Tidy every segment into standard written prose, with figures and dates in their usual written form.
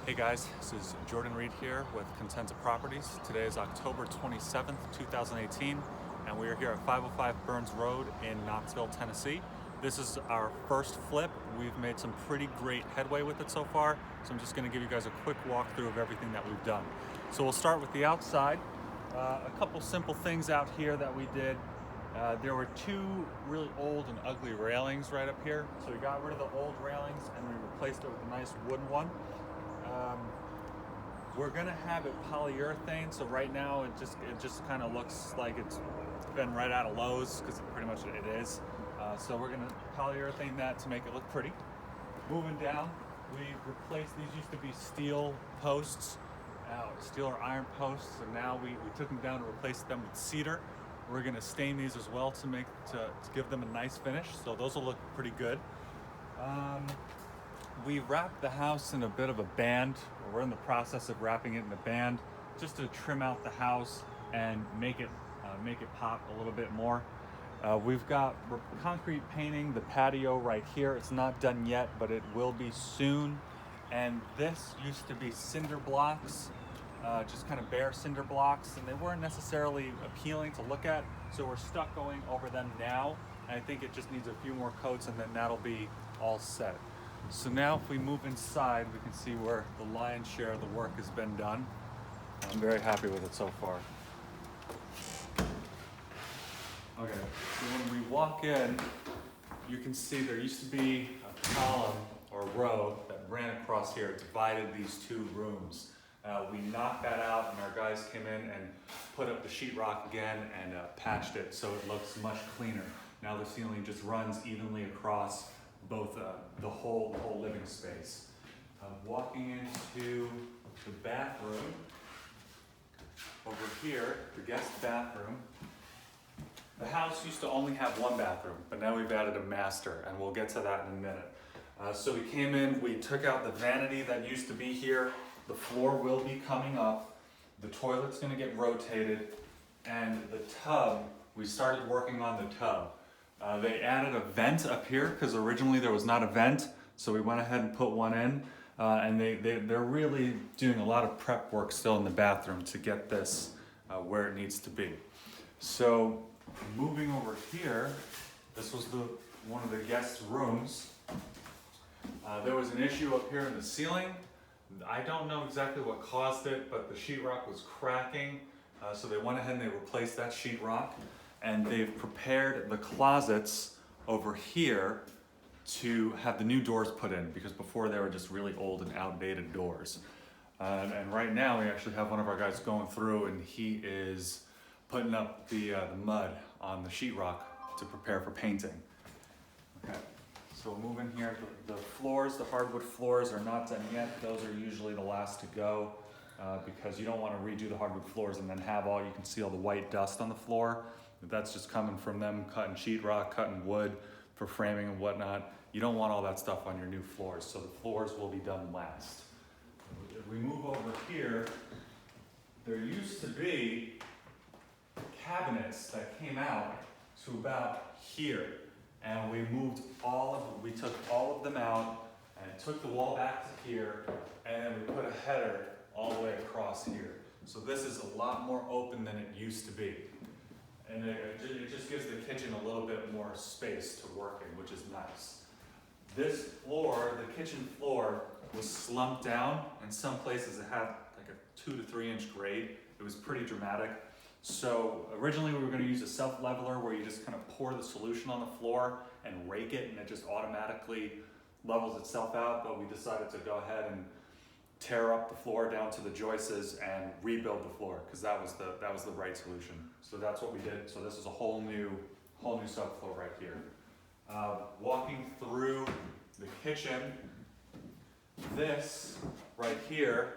Hey guys, this is Jordan Reed here with Contenza Properties. Today is October 27th, 2018, and we are here at 505 Burns Road in Knoxville, Tennessee. This is our first flip. We've made some pretty great headway with it so far, so I'm just going to give you guys a quick walkthrough of everything that we've done. So we'll start with the outside. A couple simple things out here that we did. There were two really old and ugly railings right up here, so we got rid of the old railings and we replaced it with a nice wooden one. We're gonna have it polyurethane, so right now it just kind of looks like it's been right out of Lowe's, because pretty much it is. So we're gonna polyurethane that to make it look pretty. Moving down, we replaced, these used to be steel posts, steel or iron posts, and now we took them down to replace them with cedar. We're gonna stain these as well to give them a nice finish, so those will look pretty good. We wrapped the house in a bit of a band. We're in the process of wrapping it in a band just to trim out the house and make it pop a little bit more. We've got concrete painting the patio right here. It's not done yet, but it will be soon. And this used to be cinder blocks, just kind of bare cinder blocks, and they weren't necessarily appealing to look at, so we're stuck going over them now. And I think it just needs a few more coats and then that'll be all set. So now if we move inside, we can see where the lion's share of the work has been done. I'm very happy with it so far. Okay, so when we walk in, you can see there used to be a column or row that ran across here, divided these two rooms. We knocked that out and our guys came in and put up the sheetrock again and patched it so it looks much cleaner. Now the ceiling just runs evenly across both the whole living space. Walking into the bathroom, over here, the guest bathroom. The house used to only have one bathroom, but now we've added a master, and we'll get to that in a minute. So we came in, we took out the vanity that used to be here. The floor will be coming up. The toilet's gonna get rotated, and the tub, we started working on the tub. They added a vent up here because originally there was not a vent, so we went ahead and put one in, and they're really doing a lot of prep work still in the bathroom to get this where it needs to be. So moving over here, this was one of the guest rooms. There was an issue up here in the ceiling. I don't know exactly what caused it, but the sheetrock was cracking, so they went ahead and they replaced that sheetrock. And they've prepared the closets over here to have the new doors put in, because before they were just really old and outdated doors. And right now we actually have one of our guys going through and he is putting up the mud on the sheetrock to prepare for painting. Okay, so we'll move in here. The floors, the hardwood floors are not done yet. Those are usually the last to go because you don't want to redo the hardwood floors and then have you can see all the white dust on the floor. That's just coming from them cutting sheetrock, cutting wood for framing and whatnot. You don't want all that stuff on your new floors, so the floors will be done last. If we move over here, there used to be cabinets that came out to about here, and we took all of them out and took the wall back to here, and we put a header all the way across here. So this is a lot more open than it used to be. And it just gives the kitchen a little bit more space to work in, which is nice. This floor, the kitchen floor, was slumped down. In some places it had like a 2 to 3 inch grade. It was pretty dramatic. So originally we were going to use a self-leveler where you just kind of pour the solution on the floor and rake it and it just automatically levels itself out, but we decided to go ahead and tear up the floor down to the joists and rebuild the floor, because that was the right solution. So that's what we did. So this is a whole new subfloor right here. Walking through the kitchen, this right here,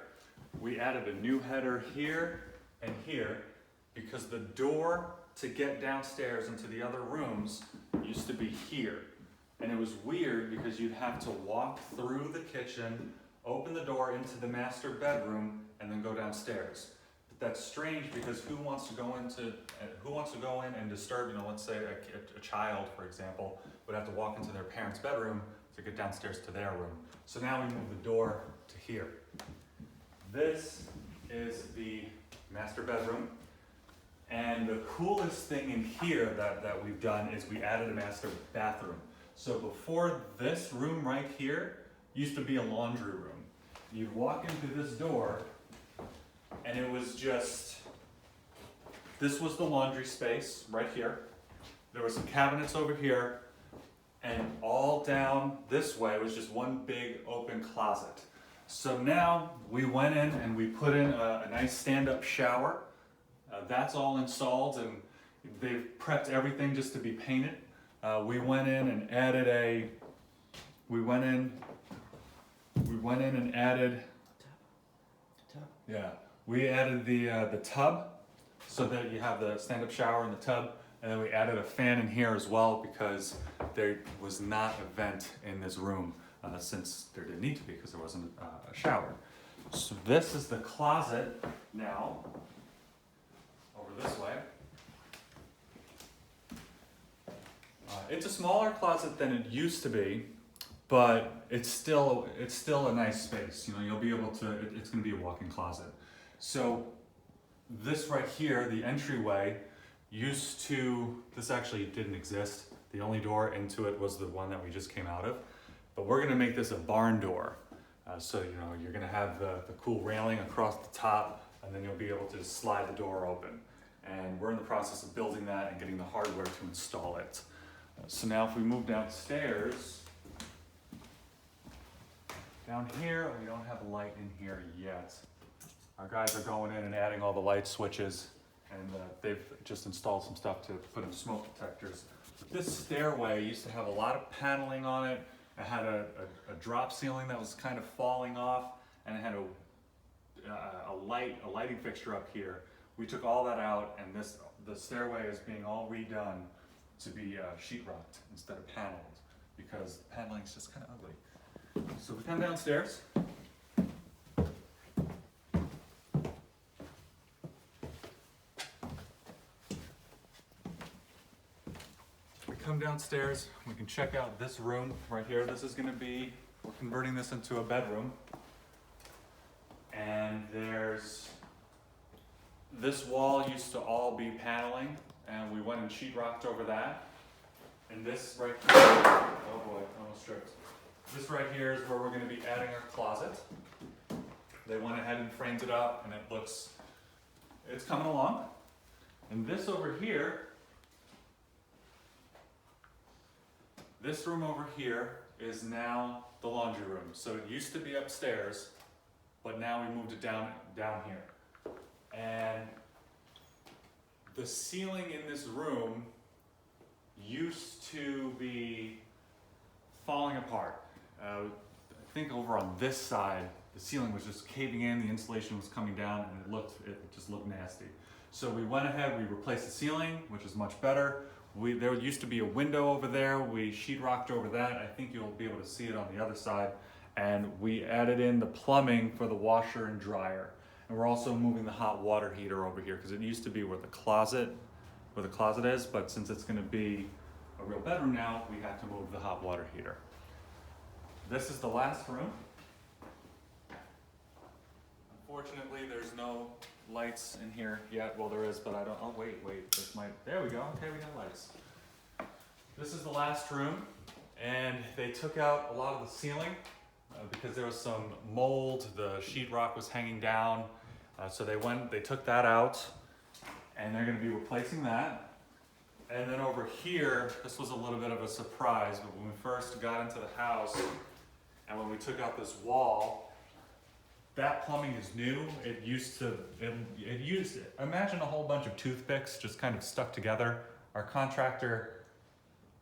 we added a new header here and here, because the door to get downstairs into the other rooms used to be here. And it was weird because you'd have to walk through the kitchen, open the door into the master bedroom, and then go downstairs. But that's strange because who wants to go in and disturb, let's say a child, for example, would have to walk into their parents' bedroom to get downstairs to their room. So now we move the door to here. This is the master bedroom. And the coolest thing in here that we've done is we added a master bathroom. So before this room right here used to be a laundry room. You'd walk into this door and it was just, this was the laundry space right here. There were some cabinets over here, and all down this way was just one big open closet. So now we went in and we put in a nice stand-up shower. That's all installed, and they've prepped everything just to be painted. We went in and added a, we went in and added, yeah, we added the tub so that you have the stand-up shower in the tub, and then we added a fan in here as well because there was not a vent in this room since there didn't need to be because there wasn't a shower. So this is the closet now, over this way. It's a smaller closet than it used to be, but it's still a nice space. You know, you'll be able to, it's gonna be a walk-in closet. So this right here, the entryway, used to, this actually didn't exist. The only door into it was the one that we just came out of. But we're gonna make this a barn door. So, you know, you're gonna have the cool railing across the top, and then you'll be able to slide the door open. And we're in the process of building that and getting the hardware to install it. So now if we move downstairs, down here, we don't have a light in here yet. Our guys are going in and adding all the light switches, and they've just installed some stuff to put in smoke detectors. This stairway used to have a lot of paneling on it. It had a drop ceiling that was kind of falling off, and it had a lighting fixture up here. We took all that out, and the stairway is being all redone to be sheetrocked instead of paneled, because paneling is just kind of ugly. So we come downstairs. Come downstairs, we can check out this room right here. This is gonna be, we're converting this into a bedroom. And there's, this wall used to all be paneling, and we went and sheetrocked over that. And this right here, oh boy, almost tripped. This right here is where we're gonna be adding our closet. They went ahead and framed it up, and it looks, it's coming along. And this over here, this room over here is now the laundry room. So it used to be upstairs, but now we moved it down here. And the ceiling in this room used to be falling apart. I think over on this side, the ceiling was just caving in, the insulation was coming down, and it just looked nasty. So we went ahead, we replaced the ceiling, which is much better. There used to be a window over there. We sheetrocked over that. I think you'll be able to see it on the other side. And we added in the plumbing for the washer and dryer. And we're also moving the hot water heater over here because it used to be where the closet is, but since it's gonna be a real bedroom now, we have to move the hot water heater. This is the last room. Unfortunately, there's no lights in here yet. Well, there is, but I don't, oh wait, this might, there we go, okay, we got lights. This is the last room, and they took out a lot of the ceiling because there was some mold, the sheetrock was hanging down, so they took that out, and they're gonna be replacing that. And then over here, this was a little bit of a surprise, but when we first got into the house, and when we took out this wall, that plumbing is new. It used, imagine a whole bunch of toothpicks just kind of stuck together. Our contractor,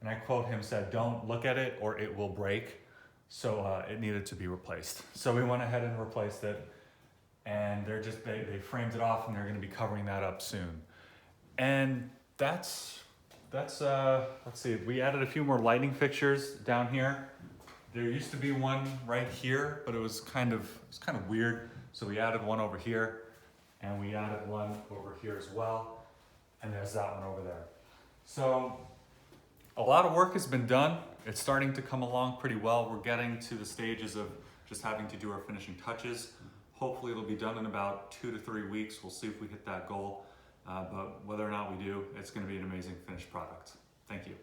and I quote him, said, "Don't look at it or it will break." So it needed to be replaced. So we went ahead and replaced it, and they framed it off, and they're gonna be covering that up soon. And that's let's see, we added a few more lighting fixtures down here. There used to be one right here, but it was kind of weird. So we added one over here, and we added one over here as well. And there's that one over there. So a lot of work has been done. It's starting to come along pretty well. We're getting to the stages of just having to do our finishing touches. Hopefully it'll be done in about 2 to 3 weeks. We'll see if we hit that goal. But whether or not we do, it's going to be an amazing finished product. Thank you.